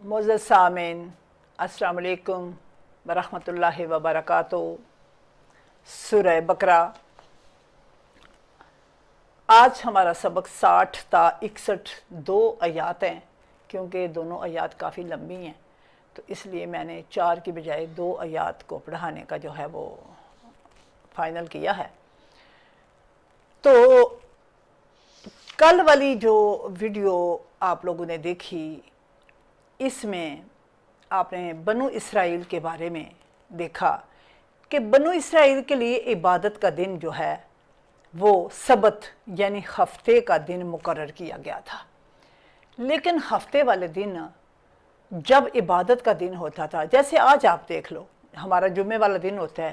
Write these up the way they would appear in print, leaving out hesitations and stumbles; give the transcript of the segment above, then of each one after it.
معزز سامعین، السلام علیکم ورحمۃ اللہ وبرکاتہ۔ سورہ بقرہ، آج ہمارا سبق 60 تا 61 دو آیات ہیں، کیونکہ دونوں آیات کافی لمبی ہیں تو اس لیے میں نے 4 کی بجائے 2 آیات کو پڑھانے کا جو ہے وہ فائنل کیا ہے۔ تو کل والی جو ویڈیو آپ لوگوں نے دیکھی، اس میں آپ نے بنو اسرائیل کے بارے میں دیکھا کہ بنو اسرائیل کے لیے عبادت کا دن جو ہے وہ سبت یعنی ہفتے کا دن مقرر کیا گیا تھا، لیکن ہفتے والے دن جب عبادت کا دن ہوتا تھا، جیسے آج آپ دیکھ لو ہمارا جمعے والا دن ہوتا ہے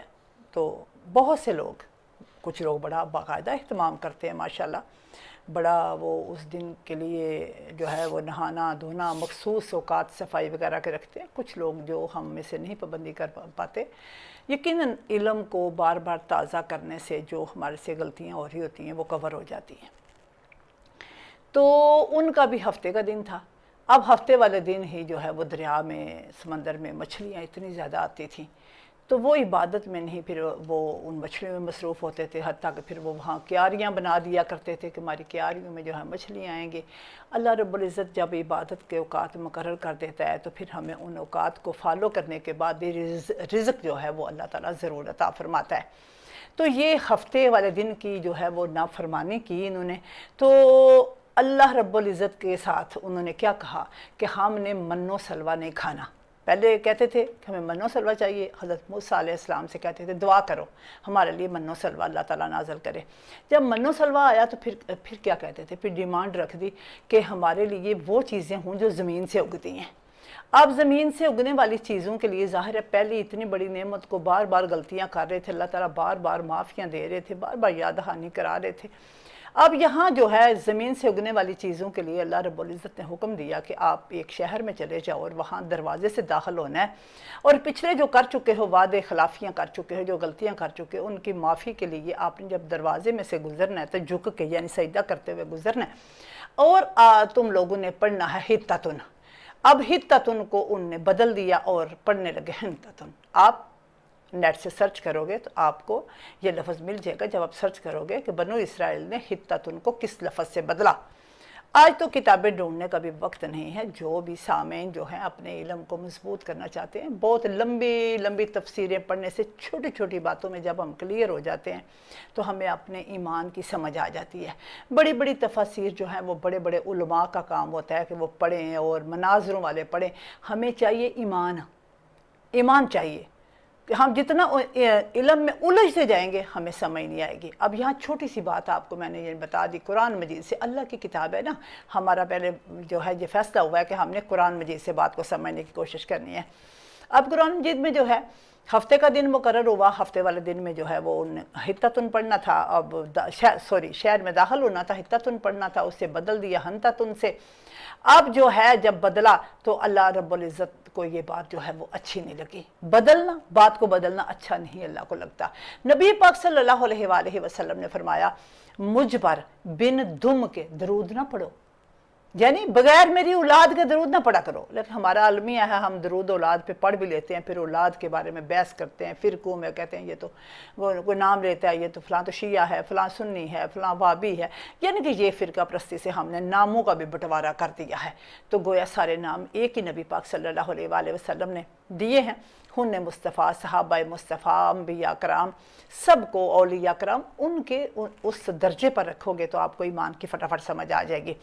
تو بہت سے لوگ، کچھ لوگ بڑا باقاعدہ اہتمام کرتے ہیں ماشاءاللہ، بڑا وہ اس دن کے لیے جو ہے وہ نہانا دھونا مخصوص اوقات صفائی وغیرہ کے رکھتے ہیں۔ کچھ لوگ جو ہم میں سے نہیں پابندی کر پاتے، یقیناً علم کو بار بار تازہ کرنے سے جو ہمارے سے غلطیاں ہو رہی ہوتی ہیں وہ کور ہو جاتی ہیں۔ تو ان کا بھی ہفتے کا دن تھا۔ اب ہفتے والے دن ہی جو ہے وہ دریا میں سمندر میں مچھلیاں اتنی زیادہ آتی تھیں تو وہ عبادت میں نہیں، پھر وہ ان مچھلیوں میں مصروف ہوتے تھے، حتیٰ کہ پھر وہ وہاں کیاریاں بنا دیا کرتے تھے کہ ہماری کیاریوں میں جو ہے مچھلیاں آئیں گے۔ اللہ رب العزت جب عبادت کے اوقات مقرر کر دیتا ہے تو پھر ہمیں ان اوقات کو فالو کرنے کے بعد رزق جو ہے وہ اللہ تعالیٰ ضرور عطا فرماتا ہے۔ تو یہ ہفتے والے دن کی جو ہے وہ نافرمانی کی انہوں نے، تو اللہ رب العزت کے ساتھ انہوں نے کیا کہا کہ ہم نے من و سلوہ نہیں کھانا۔ پہلے کہتے تھے کہ ہمیں من و سلوہ چاہیے، حضرت موسیٰ علیہ السلام سے کہتے تھے دعا کرو ہمارے لیے من و سلوہ اللہ تعالیٰ نازل کرے۔ جب من و سلوہ آیا تو پھر کیا کہتے تھے، پھر ڈیمانڈ رکھ دی کہ ہمارے لیے وہ چیزیں ہوں جو زمین سے اگتی ہیں۔ اب زمین سے اگنے والی چیزوں کے لیے ظاہر ہے پہلی اتنی بڑی نعمت کو بار بار غلطیاں کر رہے تھے، اللہ تعالیٰ بار بار معافیاں دے رہے تھے، بار بار یاد دہانی کرا رہے تھے۔ اب یہاں جو ہے زمین سے اگنے والی چیزوں کے لیے اللہ رب العزت نے حکم دیا کہ آپ ایک شہر میں چلے جاؤ اور وہاں دروازے سے داخل ہونا ہے، اور پچھلے جو کر چکے ہو وعدے خلافیاں کر چکے ہو، جو غلطیاں کر چکے ہو، ان کی معافی کے لیے آپ نے جب دروازے میں سے گزرنا ہے تو جھک کے یعنی سجدہ کرتے ہوئے گزرنا ہے، اور تم لوگوں نے پڑھنا ہے حطتن۔ اب حطتن کو ان نے بدل دیا اور پڑھنے لگے حنتتن۔ آپ نیٹ سے سرچ کرو گے تو آپ کو یہ لفظ مل جائے گا، جب آپ سرچ کرو گے کہ بنو اسرائیل نے حطتن کو کس لفظ سے بدلا۔ آج تو کتابیں ڈھونڈنے کا بھی وقت نہیں ہے، جو بھی سامعین جو ہیں اپنے علم کو مضبوط کرنا چاہتے ہیں، بہت لمبی لمبی تفسیریں پڑھنے سے چھوٹی چھوٹی باتوں میں جب ہم کلیئر ہو جاتے ہیں تو ہمیں اپنے ایمان کی سمجھ آ جاتی ہے۔ بڑی بڑی تفاسیر جو ہیں وہ بڑے بڑے علماء کا کام ہوتا ہے کہ وہ پڑھیں اور مناظروں والے پڑھیں، ہمیں چاہیے ایمان چاہیے کہ ہم جتنا علم میں الجھتے جائیں گے ہمیں سمجھ نہیں آئے گی۔ اب یہاں چھوٹی سی بات آپ کو میں نے یہ بتا دی، قرآن مجید سے، اللہ کی کتاب ہے نا، ہمارا پہلے جو ہے یہ فیصلہ ہوا ہے کہ ہم نے قرآن مجید سے بات کو سمجھنے کی کوشش کرنی ہے۔ اب قرآن مجید میں جو ہے ہفتے کا دن مقرر ہوا، ہفتے والے دن میں جو ہے وہ حطتن پڑھنا تھا، اب شہر میں داخل ہونا تھا، حطتن پڑھنا تھا، اس سے بدل دیا حنتتن سے۔ اب جو ہے جب بدلا تو اللہ رب العزت کو یہ بات جو ہے وہ اچھی نہیں لگی، بات کو بدلنا اچھا نہیں اللہ کو لگتا۔ نبی پاک صلی اللہ علیہ وآلہ وسلم نے فرمایا مجھ پر بن دم کے درود نہ پڑھو، یعنی بغیر میری اولاد کے درود نہ پڑھا کرو۔ لیکن ہمارا المیہ ہے، ہم درود اولاد پہ پڑھ بھی لیتے ہیں، پھر اولاد کے بارے میں بحث کرتے ہیں، فرقوں میں کہتے ہیں یہ تو کوئی نام لیتا ہے، یہ تو فلاں تو شیعہ ہے، فلاں سنی ہے، فلاں وہابی ہے، یعنی کہ یہ فرقہ پرستی سے ہم نے ناموں کا بھی بٹوارہ کر دیا ہے۔ تو گویا سارے نام ایک ہی نبی پاک صلی اللہ علیہ وآلہ وسلم نے دیے ہیں، ہن مصطفیٰ، صحابہ مصطفیٰ، انبیاء کرام، سب کو اولیاء کرام، ان کے اس درجے پر رکھو گے تو آپ کو ایمان کی فٹافٹ سمجھ آ جائے گی۔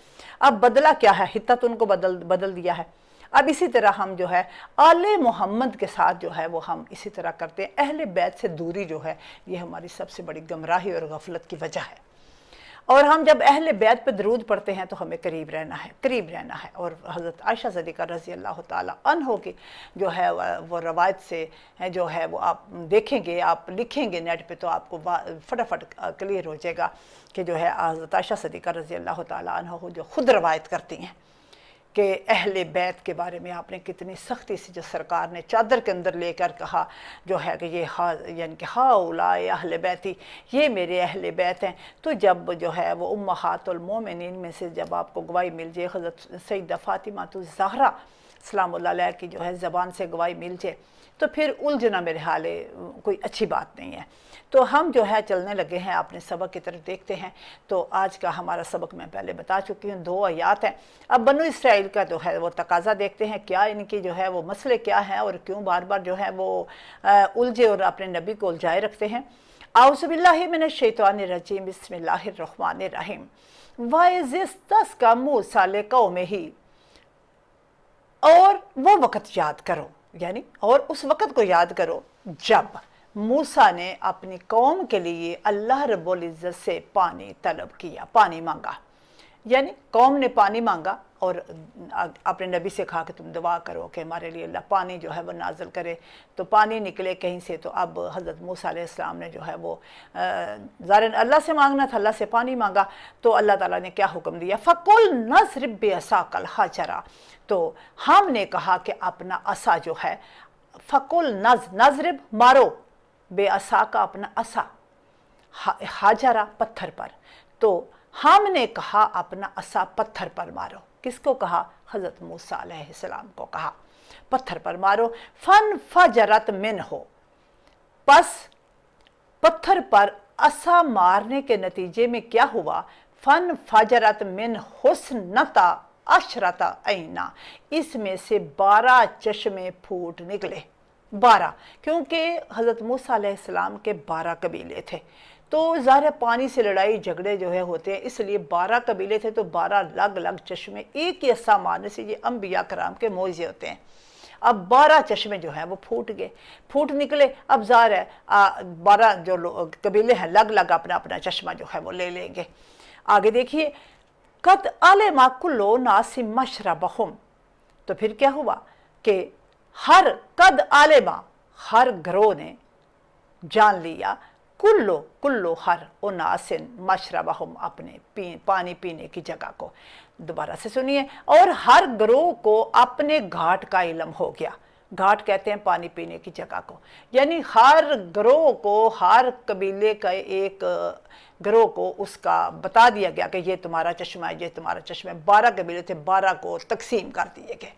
اب بدلہ کیا ہے، حطتن کو بدل دیا ہے۔ اب اسی طرح ہم جو ہے آل محمد کے ساتھ جو ہے وہ ہم اسی طرح کرتے ہیں۔ اہل بیت سے دوری جو ہے یہ ہماری سب سے بڑی گمراہی اور غفلت کی وجہ ہے، اور ہم جب اہل بیت پہ درود پڑھتے ہیں تو ہمیں قریب رہنا ہے۔ اور حضرت عائشہ صدیقہ رضی اللہ تعالیٰ عنہ کی جو ہے وہ روایت سے جو ہے وہ آپ دیکھیں گے، آپ لکھیں گے نیٹ پہ تو آپ کو فٹافٹ کلیئر ہو جائے گا کہ جو ہے حضرت عائشہ صدیقہ رضی اللہ تعالیٰ عنہ جو خود روایت کرتی ہیں کہ اہل بیت کے بارے میں آپ نے کتنی سختی سے جو سرکار نے چادر کے اندر لے کر کہا جو ہے کہ یہ یعنی کہ ہؤلاء اہل بیتی، یہ میرے اہل بیت ہیں۔ تو جب جو ہے وہ امہات المومنین میں سے جب آپ کو گواہی مل جائے حضرت سیدہ فاطمہ الزہرا सलामुल्लाह अलैह की जो है ज़बान से गवाही मिल जाए तो फिर उलझना मेरे हाल कोई अच्छी बात नहीं है। तो हम जो है चलने लगे हैं अपने सबक की तरफ, देखते हैं। तो आज का हमारा सबक मैं पहले बता चुकी हूँ, 2 आयात हैं। अब बनु इसराइल का जो है वो तकाज़ा देखते हैं, क्या इनकी जो है वो मसले क्या हैं और क्यों बार बार जो है वो उलझे और अपने नबी को उलझाए रखते हैं। आउज़ुबिल्लाहि मिनश्शैतानिर्रजीम, बिस्मिल्लाहिर्रहमानिर्रहीम। वाइज़िस्तस्क़ा मूसा लिक़ौमिही, और वो वक़्त याद करो, यानी और उस वक़्त को याद करो जब मूसा ने अपनी कौम के लिए अल्लाह रब्बुल इज़्ज़त से पानी तलब किया, पानी मांगा। यानी कौम ने पानी मांगा और अपने नबी से कहा कि तुम दुआ करो कि हमारे लिए अल्लाह पानी जो है वो नाज़िल करे। तो पानी निकले कहीं से। तो अब हज़रत मूसा अलैहिस्सलाम ने जो है वो ज़ाहिरन अल्लाह से मांगना था, अल्लाह से पानी मांगा। तो अल्लाह ताला ने क्या हुक्म दिया, फ़कुल नज़रिब बिअसाकल हजरा। तो हमने कहा कि अपना असा जो है, फ़कुल नज़रिब मारो, बेअसा का अपना असा, हाजरा पत्थर पर। तो हमने कहा अपना असा पत्थर पर मारो। किसको कहा? हज़रत मूसा अलैहिस्सलाम को कहा पत्थर पर मारो। फन फजरत मिन हो, बस पत्थर पर असा मारने के नतीजे में क्या हुआ? फन फजरत मिन हुस्नता अशरता ऐना, इसमें से 12 चश्मे फूट निकले। 12, क्योंकि हज़रत मूसा अलैहिस्सलाम के 12 कबीले थे। तो ज़ाहिर पानी से लड़ाई झगड़े जो है होते हैं, इसलिए 12 कबीले थे तो 12 अलग अलग चश्मे एक ही असा मारने से, ये अम्बिया कराम के मोइज़े होते हैं। अब 12 चश्मे जो हैं वो फूट गए, फूट निकले। अब ज़ाहिर है 12 जो कबीले हैं अलग अलग अपना अपना चश्मा जो है वो ले लेंगे। आगे देखिए, कद आलिमा कुल्लु नासिम मशरबहुम। तो फिर क्या हुआ कि हर कद आलिमा, हर घरों ने जान लिया, कुल्लो हर उनासिन मशरबहुम, अपने पानी पीने की जगह को। दोबारा से सुनिए, और हर ग्रोह को अपने घाट का इल्म हो गया। घाट कहते हैं पानी पीने की जगह को, यानी हर ग्रोह को, हर कबीले का एक ग्रोह को उसका बता दिया गया कि ये तुम्हारा चश्मा है, ये तुम्हारा चश्मा है। 12 कबीले थे, 12 को तकसीम कर दिए गए।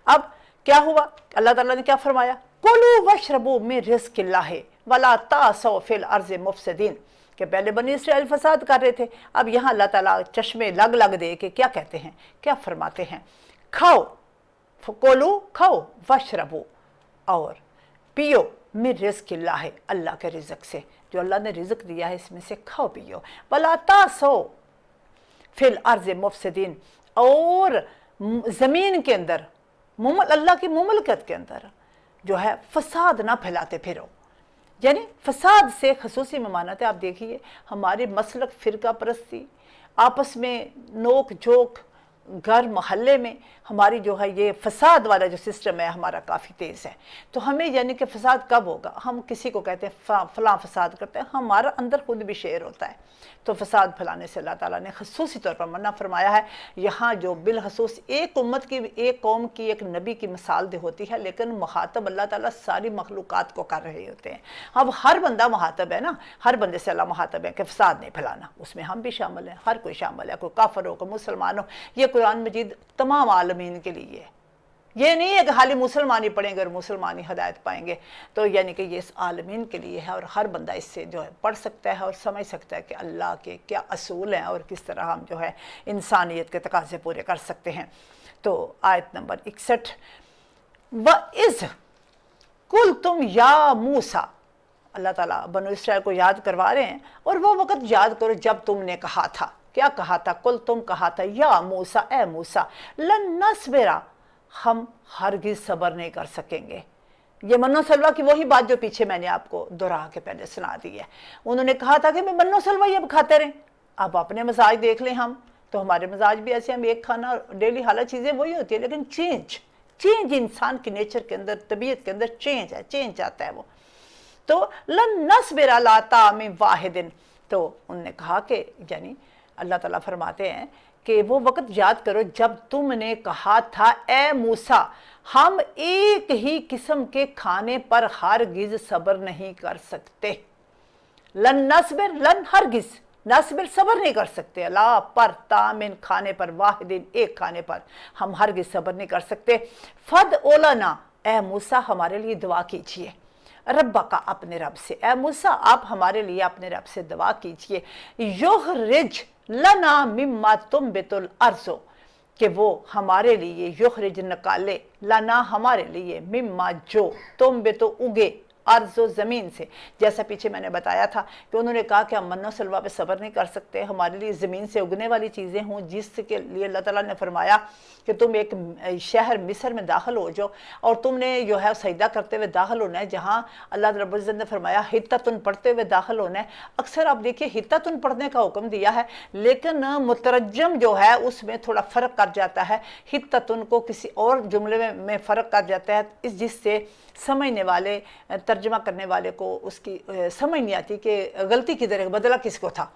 अब क्या हुआ? अल्लाह ताला ने क्या फरमाया? कुलू वशरबू मिन रिज़्क़िल्लाहि वला तासौ फिल अर्ज़ि मुफ़सिदीन, कि पहले बनी इसराइल फसाद कर रहे थे। अब यहाँ अल्लाह ताला चश्मे लग लग दे के क्या कहते हैं, क्या फरमाते हैं? खाओ, कोलू खाओ, वशरबू और पियो, मिन रिज़्क़िल्लाहि, अल्लाह के रिज़्क़ से, जो अल्लाह ने रिज़्क़ दिया है इसमें से खाओ पियो। वला तासौ फिल अर्ज़ि मुफ़सिदीन, और ज़मीन के अंदर, अल्लाह की मुमलकत के अंदर जो है फसाद ना फैलाते फिरो। यानी फसाद से खसूसी ममानत है। आप देखिए हमारे मसलक फ़िरका परस्ती, आपस में नोक झोंक, घर मोहल्ले में हमारी जो है ये फसाद वाला जो सिस्टम है हमारा काफ़ी तेज़ है। तो हमें यानी कि फ़साद कब होगा? हम किसी को कहते हैं फ़लाँ फ़साद करते हैं, हमारा अंदर खुद भी शेर होता है। तो फ़साद फैलाने से अल्लाह ताला ने खसूसी तौर पर मना फरमाया है। यहाँ जो बिलखसूस एक उम्मत की, एक कौम की, एक नबी की मिसाल दे होती है, लेकिन मुखातब अल्लाह ताला सारी मखलूक़ात को कर रहे होते हैं। अब हर बंदा मुखातब है ना, हर बंदे से अल्लाह मुखातब है कि फ़साद नहीं फैलाना। उसमें हम भी शामिल हैं, हर कोई शामिल है, कोई काफ़िर हो, कोई मुसलमान हो। ये कुरान मजीद तमाम आलमीन के लिए है। ये नहीं है कि खाली मुसलमान ही पढ़ेंगे और मुसलमान ही हदायत पाएंगे। तो यानी कि ये इस आलमीन के लिए है, और हर बंदा इससे जो है पढ़ सकता है और समझ सकता है कि अल्लाह के क्या असूल हैं और किस तरह हम जो है इंसानियत के तकाज़े पूरे कर सकते हैं। तो आयत नंबर 61, व इज़ कुल तुम या मूसा, अल्लाह ताला बनु इसराइल को याद करवा रहे हैं, और वो वक़्त याद करो जब तुमने कहा था। क्या कहा था? कुल तुम कहा था, या मूसा, ए मूसा, लन नस्बिरा, हम हरगिज़ सब्र नहीं कर सकेंगे। ये मन्नो सलवा की वही बात जो पीछे मैंने आपको दोहरा के पहले सुना दी है। उन्होंने कहा था कि मैं मन्नो सलवा ये खाते रहें। अब अपने मजाज देख लें, हम तो हमारे मजाज भी ऐसे, हम एक खाना डेली हालत चीज़ें वही होती है, लेकिन चेंज इंसान की नेचर के अंदर, तबीयत के अंदर चेंज है, चेंज आता है वो। तो लन नस्बिरा अला तामिन वाहिदिन, तो उन्होंने कहा कि यानी अल्लाह ताला फरमाते हैं कि वो वक़्त याद करो जब तुमने कहा था, ए मूसा, हम एक ही किस्म के खाने पर हरगिज़ सब्र नहीं कर सकते। लन नस्बिर, लन हरगिज़, नासिबिल सब्र नहीं कर सकते, ला पर तामिन खाने पर, वाहिदिन एक खाने पर हम हरगिज़ सब्र नहीं कर सकते। फद ओलाना, ए मूसा हमारे लिए दुआ कीजिए, रब्बा का अपने रब से, ए मूसा आप हमारे लिए अपने रब से दुआ कीजिए, युखरिज लना मिम्मा तुम्बितुल अर्ज़ो, कि वो हमारे लिए युखरिज निकाले, लना हमारे लिए, मिम्मा जो, तुम्बितु उगे, अर्ज़ो ज़मीन से। जैसा पीछे मैंने बताया था कि उन्होंने कहा कि हम मन्नो सलवा पे सब्र नहीं कर सकते, हमारे लिए ज़मीन से उगने वाली चीज़ें हों, जिसके लिए अल्लाह ताला ने फरमाया कि तुम एक शहर मिस्र में दाखिल हो जाओ और तुमने जो है सजदा करते हुए दाखिल होना है, जहाँ अल्लाह रब्बुल इज़्ज़त ने फरमाया हित्ततुन पढ़ते हुए दाखिल होना है। अक्सर आप देखिए हित्ततुन पढ़ने का हुक्म दिया है, लेकिन मुतरजम जो है उसमें थोड़ा फ़र्क कर जाता है, हित्ततुन को किसी और जुमले में फ़र्क कर जाता है, जिससे समझने वाले, तर्जमा करने वाले को उसकी समझ नहीं आती कि गलती किधर है, बदला किसको था।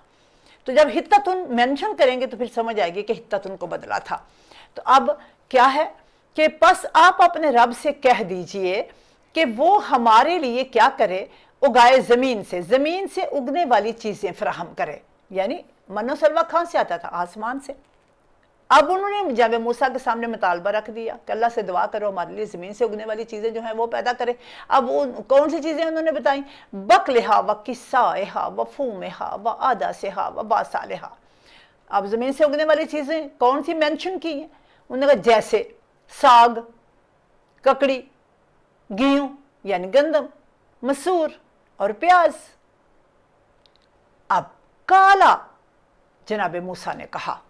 तो जब हित्ततुन मेंशन करेंगे तो फिर समझ आएगी कि हित्ततुन को बदला था। तो अब क्या है कि बस आप अपने रब से कह दीजिए कि वो हमारे लिए क्या करे, उगाए ज़मीन से उगने वाली चीज़ें फराहम करे। यानी मनो सलवा कहाँ से आता था? आसमान से। अब उन्होंने जब मूसा के सामने मुतालबा रख दिया कि अल्लाह से दुआ करो हमारे लिए ज़मीन से उगने वाली चीज़ें जो हैं वो पैदा करे। अब वो कौन सी चीज़ें उन्होंने बताई? बकलेहा व किस्साहा व फूमेहा व आदासेहा व बासालेहा। अब ज़मीन से उगने वाली चीज़ें कौन सी मेंशन की हैं? उन्होंने कहा जैसे साग, ककड़ी, गेहूँ यानी गंदम, मसूर और प्याज। अब काला जनाब मूसा ने कहा,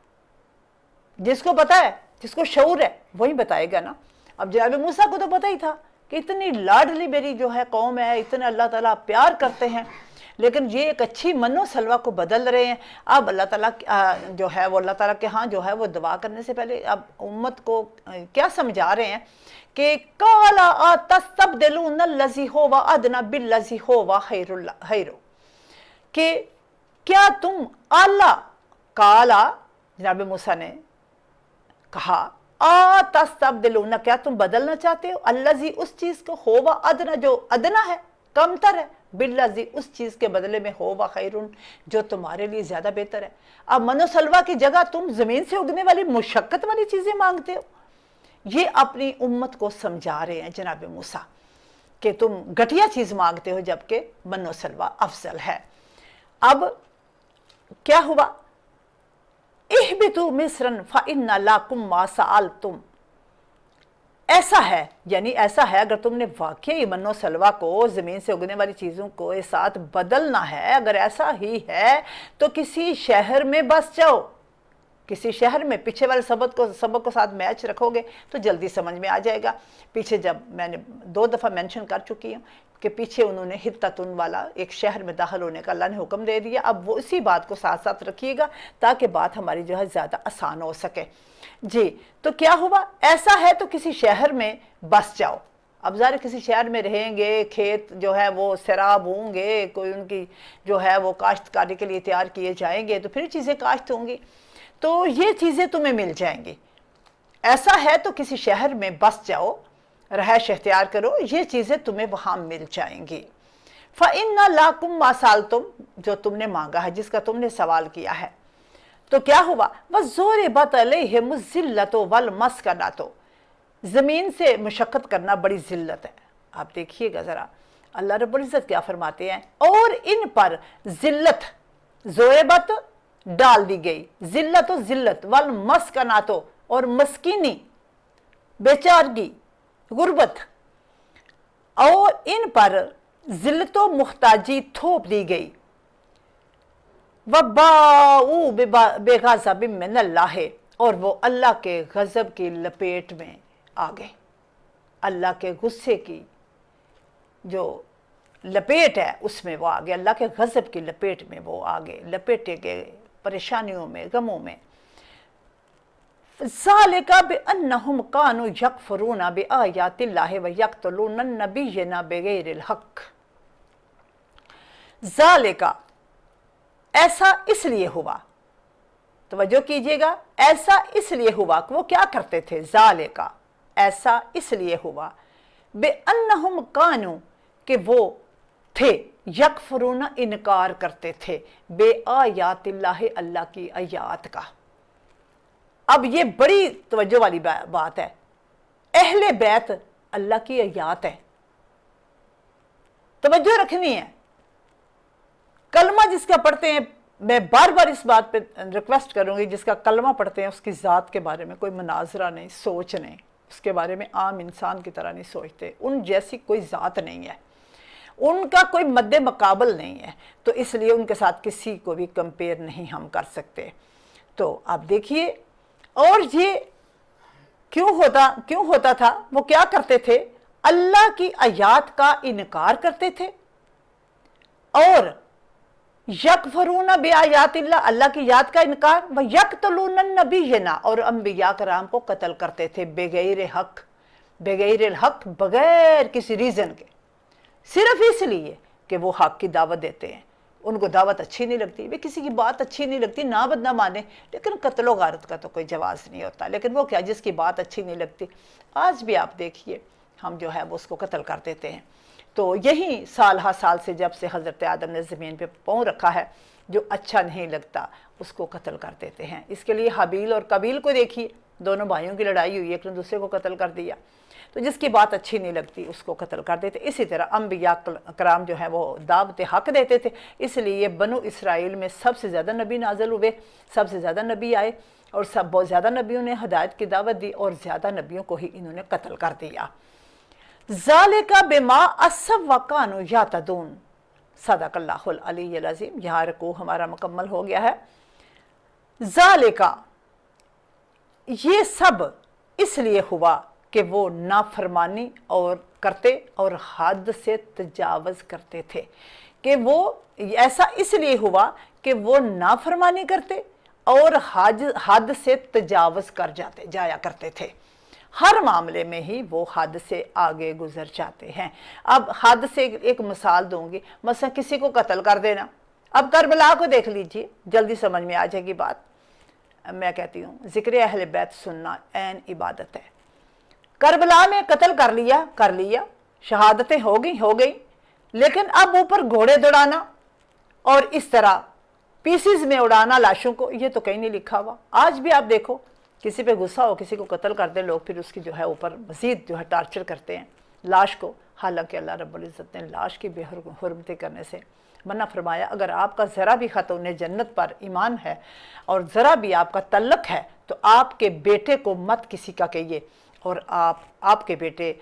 जिसको पता है, जिसको शऊर है वही बताएगा ना। अब जनाब मूसा को तो पता ही था कि इतनी लाडली मेरी जो है कौम है, इतने अल्लाह ताला प्यार करते हैं, लेकिन ये एक अच्छी मनो सलवा को बदल रहे हैं। अब अल्लाह ताला जो है वो अल्लाह ताला के यहाँ जो है वो दुआ करने से पहले अब उम्मत को क्या समझा रहे हैं कि काला तस्तबदिलून लज़ी हो व अदना बिल्लज़ी हो व खैरो, कि क्या तुम आला, काला जनाब मूसा ने कहा, तस्तबदिलून क्या तुम बदलना चाहते हो, अल्लज़ी उस चीज़ को, हो व अदना जो अदना है, कमतर है, बिल्लज़ी उस चीज़ के बदले में, हो व खैरुन जो तुम्हारे लिए ज़्यादा बेहतर है। अब मनो सलवा की जगह तुम ज़मीन से उगने वाली मुशक्क़त वाली चीज़ें मांगते हो। ये अपनी उम्मत को समझा रहे हैं जनाब मूसा कि तुम घटिया चीज़ मांगते हो जबकि मनो सलवा अफजल है। अब क्या हुआ? इहबितु मिस्रन फ़इन्ना लाकुम मा सअलतुम, ऐसा है, यानी ऐसा है अगर तुमने वाकई मन्नो सलवा को, ज़मीन से उगने वाली चीज़ों को एक साथ बदलना है, अगर ऐसा ही है तो किसी शहर में बस जाओ, किसी शहर में। पीछे वाले सबक को साथ मैच रखोगे तो जल्दी समझ में आ जाएगा। पीछे जब मैंने 2 दफ़ा मेंशन कर चुकी हूँ कि पीछे उन्होंने हित्ततुन वाला एक शहर में दाखिल होने का अल्लाह ने हुक्म दे दिया। अब वो इसी बात को साथ साथ रखिएगा ताकि बात हमारी जो है ज़्यादा आसान हो सके। जी, तो क्या हुआ? ऐसा है तो किसी शहर में बस जाओ। अब ज़रा किसी शहर में रहेंगे, खेत जो है वो सैराब होंगे, कोई उनकी जो है वो काश्तकारी के लिए तैयार किए जाएंगे, तो फिर चीज़ें काश्त होंगी, तो ये चीज़ें तुम्हें मिल जाएंगी। ऐसा है तो किसी शहर में बस जाओ, रहायश इख्तियार करो, ये चीज़ें तुम्हें वहाँ मिल जाएंगी। फ़इन्ना लाकुम मा सअलतुम, जो तुमने मांगा है, जिसका तुमने सवाल किया है। तो क्या हुआ? वज़ुरिबत अलैहिम ज़िल्लतु वल मस्कनतु, ज़मीन से मुशक्क़त करना बड़ी ज़िल्लत है। आप देखिएगा ज़रा अल्लाह रब्बुल इज़्ज़त क्या फरमाते हैं, और इन पर ज़िल्लत, ज़ुरिबत डाल दी गई, ज़िल्लत ज़िल्लत, वल मस्कनतु और मस्कीनी, बेचारगी, गुर्बत, और इन पर ज़िल्लतो मुख्ताजी थोप दी गई। वबाऊ बेग़ज़बिन मिनल्लाह, और वो अल्लाह के गज़ब की लपेट में आ गए। अल्लाह के गुस्से की जो लपेट है उसमें वो आ गए, अल्लाह के गज़ब की लपेट में वो आ गए, लपेटे गए परेशानियों में, गमों में। ज़ालिका बिअन्नहुम कानू यकफुरूना बिआयातिल्लाहि व यक़्तुलून नबिय्यिना बिग़ैरिल हक़। ज़ालिका, ऐसा इसलिए हुआ, तवज्जो कीजिएगा, ऐसा इसलिए हुआ कि वो क्या करते थे। ज़ालिका, ऐसा इसलिए हुआ, बिअन्नहुम कानू, कि वो थे, यकफरून, इनकार करते थे बे आयातिल्लाह, अल्लाह की आयात का। अब ये बड़ी तवज्जो वाली बात है, अहले बैत अल्लाह की आयात है, तवज्जो रखनी है। कलमा जिसका पढ़ते हैं, मैं बार बार इस बात पे रिक्वेस्ट करूंगी, जिसका कलमा पढ़ते हैं उसकी ज़ात के बारे में कोई मुनाजरा नहीं, सोच नहीं, उसके बारे में आम इंसान की तरह नहीं सोचते, उन जैसी कोई ज़ात नहीं है, उनका कोई मद्दे मुकाबल नहीं है, तो इसलिए उनके साथ किसी को भी कंपेयर नहीं हम कर सकते। तो आप देखिए, और ये क्यों होता था, वो क्या करते थे, अल्लाह की आयात का इनकार करते थे और यकफरून बिआयातिल्लाह, अल्लाह की याद का इनकार, व यक़्तुलून नबिय्यना, और अंबिया कराम को कत्ल करते थे बेगैर हक, बेगैर हक, बगैर किसी रीज़न के, सिर्फ इसलिए कि वो हक की दावत देते हैं। उनको दावत अच्छी नहीं लगती, वे किसी की बात अच्छी नहीं लगती, ना बदना माने, लेकिन कत्लो गारत का तो कोई जवाज़ नहीं होता। लेकिन वो क्या, जिसकी बात अच्छी नहीं लगती, आज भी आप देखिए हम जो है वो उसको कत्ल कर देते हैं। तो यही साल हा साल से जब से हज़रत आदम ने ज़मीन पे पाँव रखा है, जो अच्छा नहीं लगता उसको कत्ल कर देते हैं। इसके लिए हाबील और कबील को देखिए, दोनों भाइयों की लड़ाई हुई, एक ने दूसरे को कत्ल कर दिया, तो जिसकी बात अच्छी नहीं लगती उसको कत्ल कर देते। इसी तरह अंबिया कराम जो है वो दावत हक देते थे, इसलिए बनु इसराइल में सबसे ज़्यादा नबी नाज़िल हुए, सबसे ज़्यादा नबी आए, और सब बहुत ज़्यादा नबियों ने हदायत की दावत दी, और ज़्यादा नबियों को ही इन्होंने कत्ल कर दिया। ज़ालिका बिमा असव वकानु यातदून, सदक़ल्लाहुल अलीयुल अज़ीम। यहाँ रुकू हमारा मुकम्मल हो गया है। ज़ालिका, ये सब इसलिए हुआ कि वो नाफरमानी और करते और हद से तजावज़ करते थे, कि वो ऐसा इसलिए हुआ कि वो नाफरमानी करते और हद से तजावज़ कर जाया करते थे। हर मामले में ही वो हद से आगे गुजर जाते हैं। अब हद से एक मिसाल दूंगी, मसला किसी को कत्ल कर देना। अब करबला को देख लीजिए, जल्दी समझ में आ जाएगी बात। मैं कहती हूँ ज़िक्र अहले बैत सुनना ऐन इबादत है। करबला में कत्ल कर लिया, शहादतें हो गई, लेकिन अब ऊपर घोड़े दौड़ाना और इस तरह पीसीज में उड़ाना लाशों को, ये तो कहीं नहीं लिखा हुआ। आज भी आप देखो, किसी पे गुस्सा हो, किसी को कत्ल कर दे लोग, फिर उसकी जो है ऊपर मज़ीद जो है टार्चर करते हैं लाश को। हालांकि अल्लाह रब्बुल इज़्ज़त ने लाश की बेहुरमती करने से मना फरमाया। अगर आपका ज़रा भी ख़तून जन्नत पर ईमान है और ज़रा भी आपका तल्लक है, तो आपके बेटे को मत किसी का कहिए, और आपके बेटे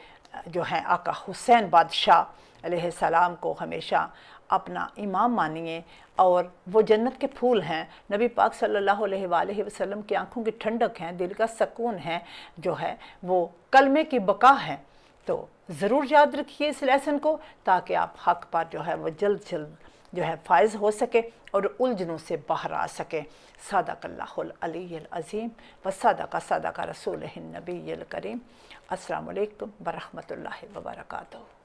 जो हैं आका हुसैन बादशाह अलैहिस्सलाम को हमेशा अपना इमाम मानिए, और वो जन्नत के फूल हैं। नबी पाक सल्लल्लाहु अलैहि वसल्लम की आंखों की ठंडक हैं, दिल का सुकून है, जो है वो कलमे की बका है। तो ज़रूर याद रखिए इस लेसन को, ताकि आप हक़ पर जो है वो जल्द जो है फायज़ हो सके और उलझनों से बाहर आ सके। सदक़ल्लाहुल अलीयुल अज़ीम व सदक़ रसूलुहुन नबियुल करीम। अस्सलामु अलैकुम व रहमतुल्लाहि व बरकातुहू।